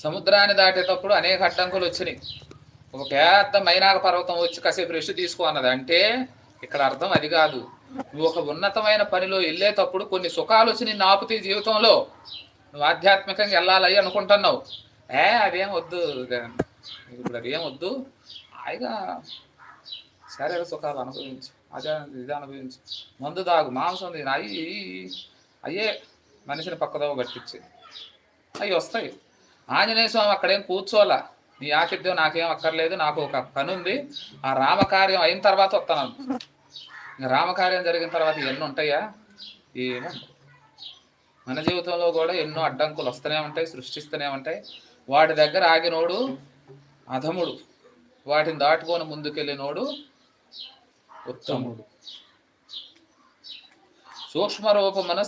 సముద్రాన్ని దాటేటప్పుడు అనేక అడ్డంకులు వచ్చినాయి. ఒక పెద్ద మైనాక పర్వతం వచ్చి కాసేపు రెస్ట్ తీసుకో అన్నది. అంటే ఇక్కడ అర్థం అది కాదు. నువ్వు ఒక ఉన్నతమైన పనిలో వెళ్ళేటప్పుడు కొన్ని సుఖాలు వచ్చి నిన్ను ఆపుతాయి జీవితంలో. నువ్వు ఆధ్యాత్మికంగా వెళ్ళాలి అనుకుంటున్నావు. అదేం వద్దు, ఇప్పుడు అదేం వద్దు, హాయిగా శరీర సుఖాలు అనుభవించు, అదే ఇది అనుభవించు, మందు తాగు, మాంసం తిని, అయ్యే మనిషిని పక్కదోవ పట్టించి అవి వస్తాయి. ఆంజనేయ స్వామి అక్కడేం కూర్చోవాలా, నీ ఆకిద్యం నాకేం అక్కర్లేదు, నాకు ఒక పని ఉంది, ఆ రామకార్యం అయిన తర్వాత వస్తాను. ఇంకా రామకార్యం జరిగిన తర్వాత ఎన్ని ఉంటాయా? ఏమో. మన జీవితంలో కూడా ఎన్నో అడ్డంకులు వస్తూనే ఉంటాయి, సృష్టిస్తూనే ఉంటాయి. వాటి దగ్గర ఆగినోడు అధముడు, వాటిని దాటుకొని ముందుకెళ్ళినోడు ఉత్తముడు. సూక్ష్మ రూపమున